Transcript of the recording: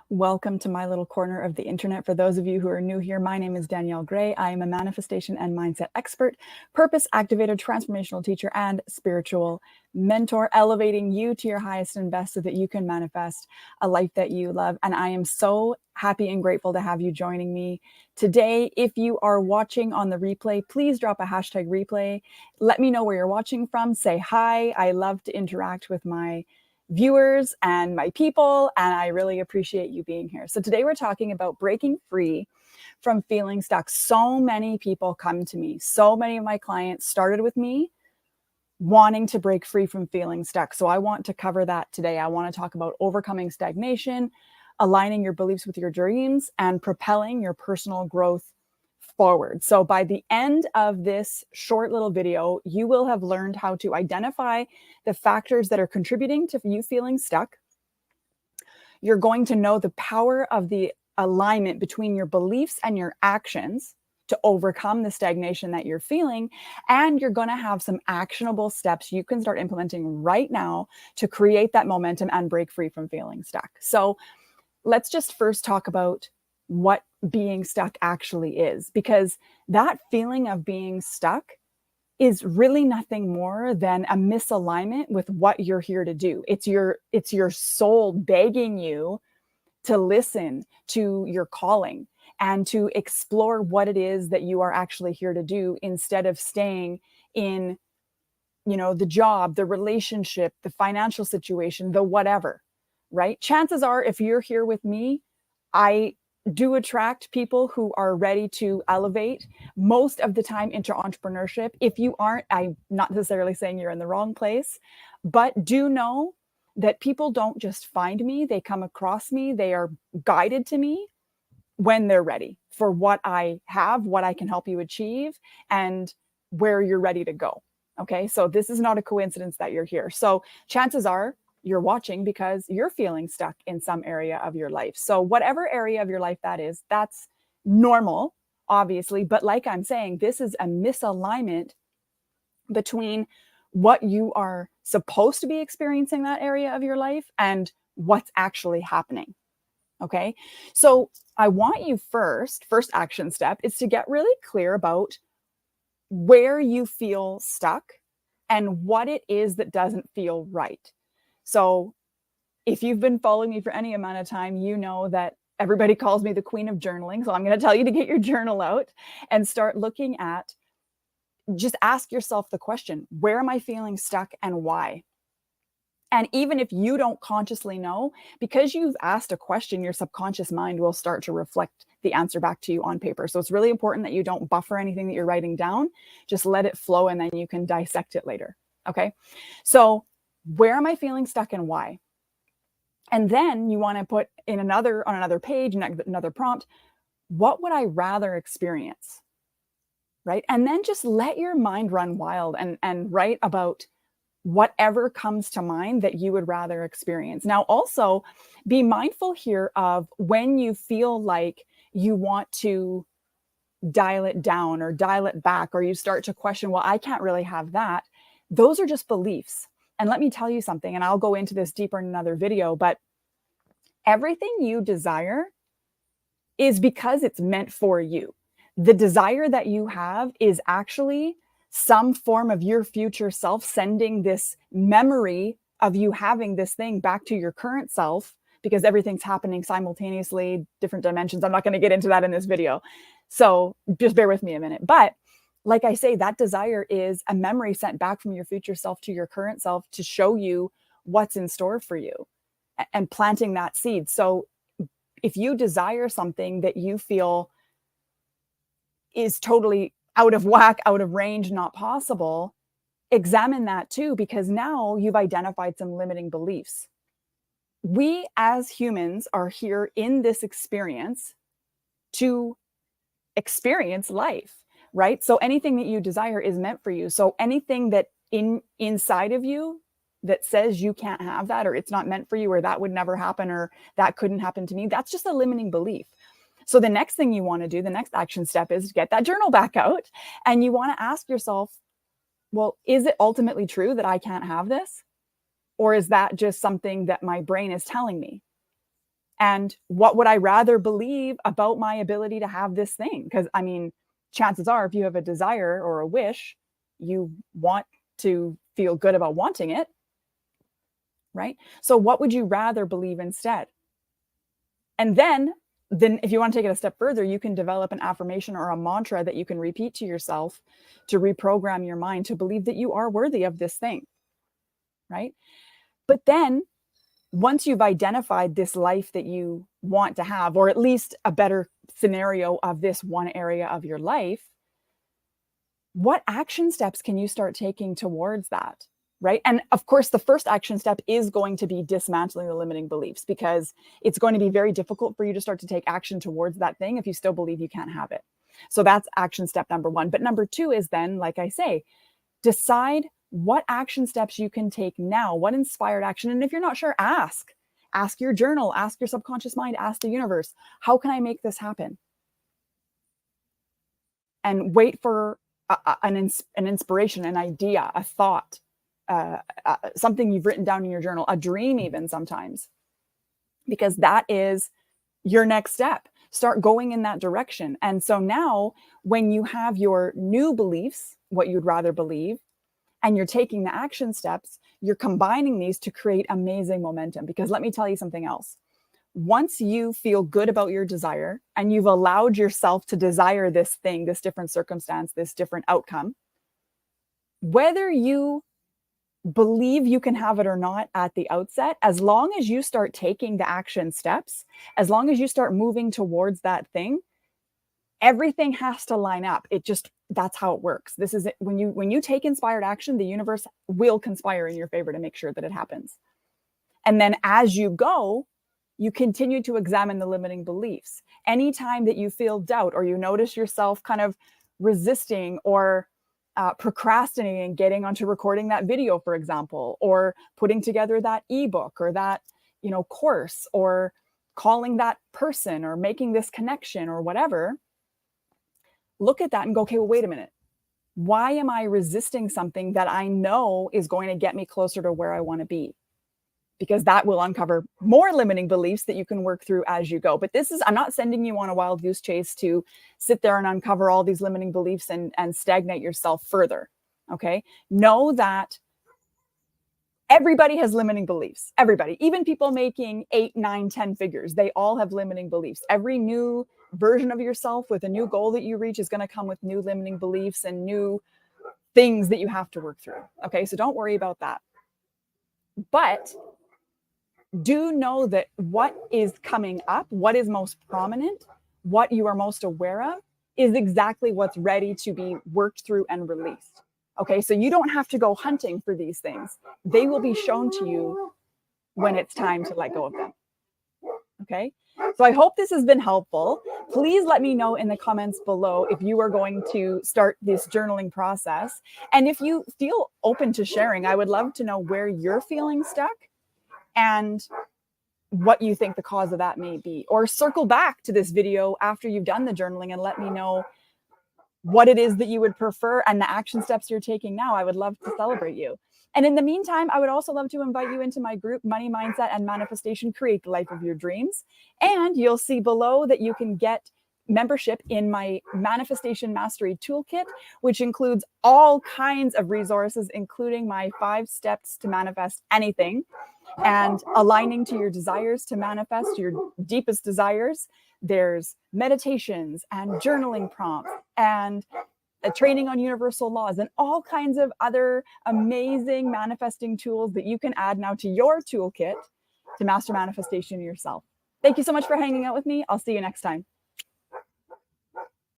Welcome to my little corner of the internet. For those of you who are new here, my name is Danielle Gray. I am a manifestation and mindset expert, purpose activator, transformational teacher, and spiritual mentor, elevating you to your highest and best so that you can manifest a life that you love. And I am so happy and grateful to have you joining me today. If you are watching on the replay, please drop a hashtag replay. Let me know where you're watching from. Say hi. I love to interact with my viewers and my people, and I really appreciate you being here. So today we're talking about breaking free from feeling stuck. So many people come to me. So many of my clients started with me wanting to break free from feeling stuck. So I want to cover that today. I want to talk about overcoming stagnation, aligning your beliefs with your dreams, and propelling your personal growth forward. So by the end of this short little video, you will have learned how to identify the factors that are contributing to you feeling stuck. You're going to know the power of the alignment between your beliefs and your actions to overcome the stagnation that you're feeling. And you're going to have some actionable steps you can start implementing right now to create that momentum and break free from feeling stuck. So let's just first talk about what being stuck actually is, because that feeling of being stuck is really nothing more than a misalignment with what you're here to do. It's your soul begging you to listen to your calling and to explore what it is that you are actually here to do, instead of staying in, the job, the relationship, the financial situation, the whatever, right? Chances are, if you're here with me, I do attract people who are ready to elevate most of the time into entrepreneurship. If you aren't, I'm not necessarily saying you're in the wrong place, but do know that people don't just find me, they come across me, they are guided to me when they're ready for what I have, what I can help you achieve, and where you're ready to go. Okay, so this is not a coincidence that you're here. So chances are you're watching because you're feeling stuck in some area of your life. So whatever area of your life that is, that's normal, obviously. But like I'm saying, this is a misalignment between what you are supposed to be experiencing that area of your life and what's actually happening. Okay, so I want you first action step is to get really clear about where you feel stuck and what it is that doesn't feel right. So if you've been following me for any amount of time, you know that everybody calls me the queen of journaling. So I'm going to tell you to get your journal out and start looking at, just ask yourself the question, where am I feeling stuck and why? And even if you don't consciously know, because you've asked a question, your subconscious mind will start to reflect the answer back to you on paper. So it's really important that you don't buffer anything that you're writing down. Just let it flow, and then you can dissect it later. Okay. So where am I feeling stuck and why? And then you want to put in on another page, another prompt, what would I rather experience? Right. And then just let your mind run wild and write about whatever comes to mind that you would rather experience. Now, also be mindful here of when you feel like you want to dial it down or dial it back, or you start to question, well, I can't really have that. Those are just beliefs. And let me tell you something, and I'll go into this deeper in another video, but everything you desire is because it's meant for you. The desire that you have is actually some form of your future self sending this memory of you having this thing back to your current self, because everything's happening simultaneously, different dimensions. I'm not going to get into that in this video. So just bear with me a minute. But like I say, that desire is a memory sent back from your future self to your current self to show you what's in store for you and planting that seed. So if you desire something that you feel is totally out of whack, out of range, not possible, examine that too, because now you've identified some limiting beliefs. We as humans are here in this experience to experience life, right? So anything that you desire is meant for you. So anything that inside of you that says you can't have that, or it's not meant for you, or that would never happen, or that couldn't happen to me, that's just a limiting belief. So the next thing you want to do, the next action step, is to get that journal back out, and you want to ask yourself, well, is it ultimately true that I can't have this? Or is that just something that my brain is telling me? And what would I rather believe about my ability to have this thing? Because I mean, chances are, if you have a desire or a wish, you want to feel good about wanting it, right? So what would you rather believe instead? And then if you want to take it a step further, you can develop an affirmation or a mantra that you can repeat to yourself to reprogram your mind to believe that you are worthy of this thing, right? But then once you've identified this life that you want to have, or at least a better scenario of this one area of your life, what action steps can you start taking towards that? Right. And of course, the first action step is going to be dismantling the limiting beliefs, because it's going to be very difficult for you to start to take action towards that thing if you still believe you can't have it. So that's action step number one. But number two is then, like I say, decide what action steps you can take now, what inspired action. And if you're not sure, ask your journal, ask your subconscious mind, ask the universe, how can I make this happen? And wait for an inspiration, an idea, a thought, something you've written down in your journal, a dream even sometimes, because that is your next step. Start going in that direction. And so now when you have your new beliefs, what you'd rather believe, and you're taking the action steps, you're combining these to create amazing momentum. Because let me tell you something else. Once you feel good about your desire and you've allowed yourself to desire this thing, this different circumstance, this different outcome, whether you believe you can have it or not at the outset, as long as you start taking the action steps, as long as you start moving towards that thing, everything has to line up. That's how it works. This is it. When you take inspired action, the universe will conspire in your favor to make sure that it happens. And then as you go, you continue to examine the limiting beliefs. Anytime that you feel doubt, or you notice yourself kind of resisting or procrastinating getting onto recording that video, for example, or putting together that ebook or that, course, or calling that person or making this connection or whatever, look at that and go, okay, well, wait a minute. Why am I resisting something that I know is going to get me closer to where I want to be? Because that will uncover more limiting beliefs that you can work through as you go. But I'm not sending you on a wild goose chase to sit there and uncover all these limiting beliefs and stagnate yourself further. Okay. Know that everybody has limiting beliefs. Everybody, even people making 8, 9, 10 figures, they all have limiting beliefs. Every new version of yourself with a new goal that you reach is going to come with new limiting beliefs and new things that you have to work through. Okay. So don't worry about that. But do know that what is coming up, what is most prominent, what you are most aware of, is exactly what's ready to be worked through and released. Okay, so you don't have to go hunting for these things. They will be shown to you when it's time to let go of them. Okay, so I hope this has been helpful. Please let me know in the comments below if you are going to start this journaling process. And if you feel open to sharing, I would love to know where you're feeling stuck and what you think the cause of that may be. Or circle back to this video after you've done the journaling and let me know what it is that you would prefer and the action steps you're taking now. I would love to celebrate you. And in the meantime, I would also love to invite you into my group, Money, Mindset, and Manifestation, Create the Life of Your Dreams. And you'll see below that you can get membership in my Manifestation Mastery Toolkit, which includes all kinds of resources, including my 5 steps to manifest anything and aligning to your desires to manifest your deepest desires. There's meditations and journaling prompts and a training on universal laws and all kinds of other amazing manifesting tools that you can add now to your toolkit to master manifestation yourself. Thank you so much for hanging out with me. I'll see you next time.